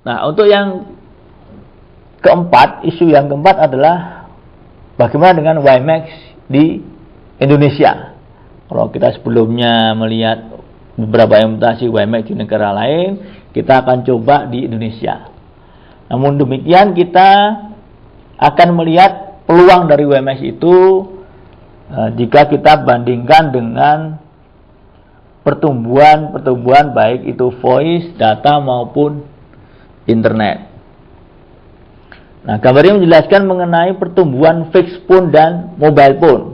Nah, untuk yang keempat, isu yang keempat adalah bagaimana dengan WiMAX di Indonesia. Kalau kita sebelumnya melihat beberapa implementasi WiMAX di negara lain, kita akan coba di Indonesia. Namun demikian, kita akan melihat peluang dari WiMAX itu jika kita bandingkan dengan pertumbuhan baik itu voice, data maupun internet. Nah, gambarnya menjelaskan mengenai pertumbuhan fixed phone dan mobile phone.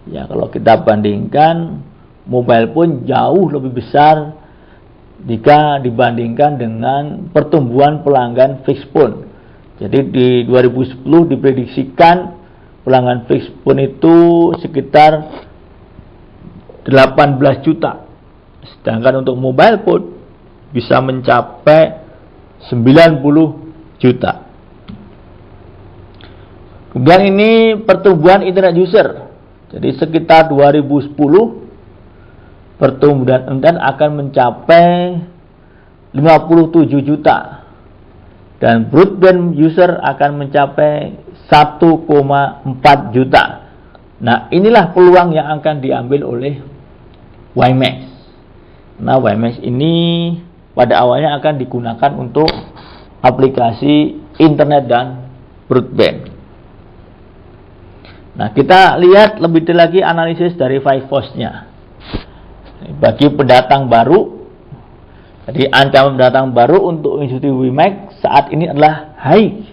Ya, kalau kita bandingkan, mobile phone jauh lebih besar jika dibandingkan dengan pertumbuhan pelanggan fixed phone. Jadi di 2010 diprediksikan pelanggan fixed phone itu sekitar 18 juta. Sedangkan untuk mobile phone bisa mencapai 90 juta. Kemudian ini pertumbuhan internet user. Jadi sekitar 2010 pertumbuhan internet akan mencapai 57 juta. Dan broadband user akan mencapai 1,4 juta. Nah, inilah peluang yang akan diambil oleh WiMAX. Nah, WiMAX ini pada awalnya akan digunakan untuk aplikasi internet dan broadband. Nah, kita lihat lebih detail lagi analisis dari FiveFox-nya. Bagi pendatang baru, jadi ancaman pendatang baru untuk industri WiMAX saat ini adalah high,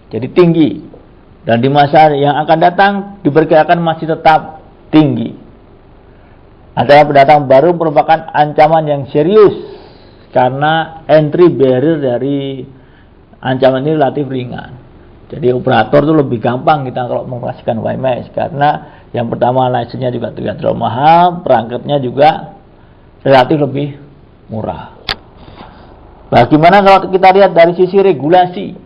jadi tinggi. Dan di masa yang akan datang diperkirakan masih tetap tinggi. Ancaman pendatang baru merupakan ancaman yang serius karena entry barrier dari ancaman ini relatif ringan. Jadi operator itu lebih gampang kita kalau mengoperasikan WiMAX karena yang pertama license-nya juga tidak terlalu mahal, perangkatnya juga relatif lebih murah. Bagaimana kalau kita lihat dari sisi regulasi?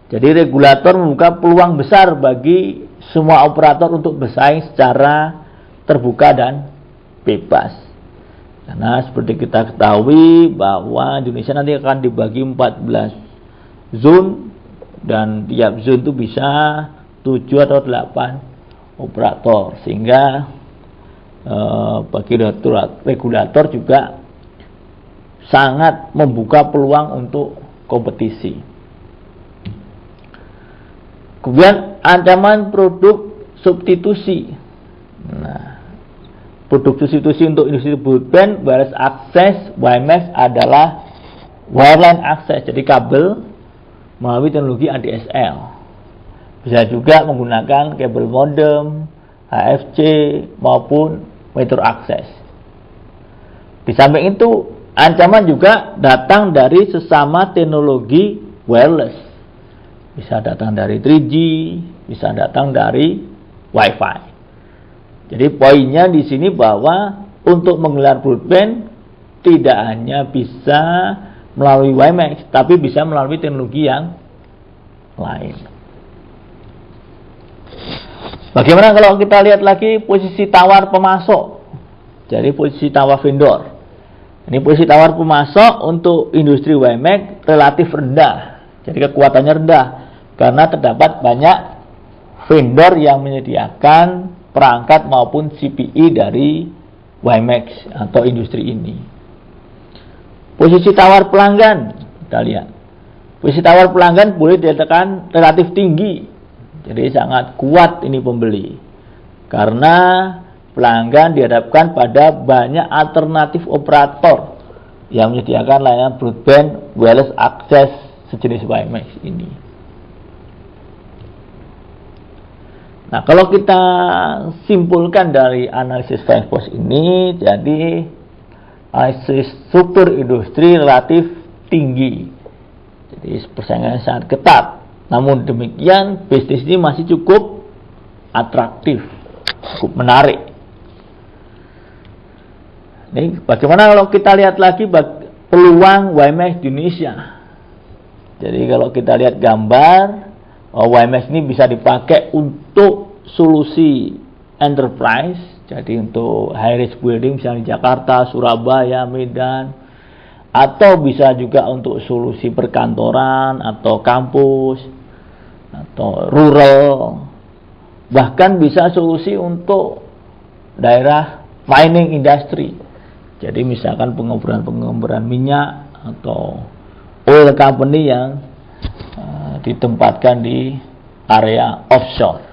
Jadi regulator membuka peluang besar bagi semua operator untuk bersaing secara terbuka dan bebas. Karena seperti kita ketahui bahwa Indonesia nanti akan dibagi 14 zone dan tiap zone itu bisa 7 atau 8 operator, sehingga bagi regulator juga sangat membuka peluang untuk kompetisi. Kemudian ancaman produk substitusi. Nah, produk substitusi untuk industri broadband wireless access WiMAX adalah wireline access, jadi kabel melalui teknologi ADSL. Bisa juga menggunakan kabel modem, HFC maupun metro access. Di samping itu, ancaman juga datang dari sesama teknologi wireless. Bisa datang dari 3G, bisa datang dari Wi-Fi. Jadi poinnya di sini bahwa untuk menggelar broadband tidak hanya bisa melalui WiMAX, tapi bisa melalui teknologi yang lain. Bagaimana kalau kita lihat lagi posisi tawar pemasok? Jadi posisi tawar vendor. Ini posisi tawar pemasok untuk industri WiMAX relatif rendah. Jadi kekuatannya rendah karena terdapat banyak vendor yang menyediakan perangkat maupun CPE dari WiMAX atau industri ini. Posisi tawar pelanggan, kita lihat. Posisi tawar pelanggan boleh dikatakan relatif tinggi. Jadi sangat kuat ini pembeli. Karena pelanggan dihadapkan pada banyak alternatif operator yang menyediakan layanan broadband wireless access sejenis WiMAX ini. Nah, kalau kita simpulkan dari analisis FiveFox ini, jadi analisis struktur industri relatif tinggi. Jadi persaingan sangat ketat. Namun demikian, bisnis ini masih cukup atraktif, cukup menarik. Ini bagaimana kalau kita lihat lagi peluang WiMAX di Indonesia. Jadi kalau kita lihat gambar, WiMAX ini bisa dipakai untuk solusi enterprise, jadi untuk high rise building misalnya di Jakarta, Surabaya, Medan, atau bisa juga untuk solusi perkantoran atau kampus atau rural, bahkan bisa solusi untuk daerah mining industry. Jadi misalkan pengeboran minyak atau oil company yang ditempatkan di area offshore.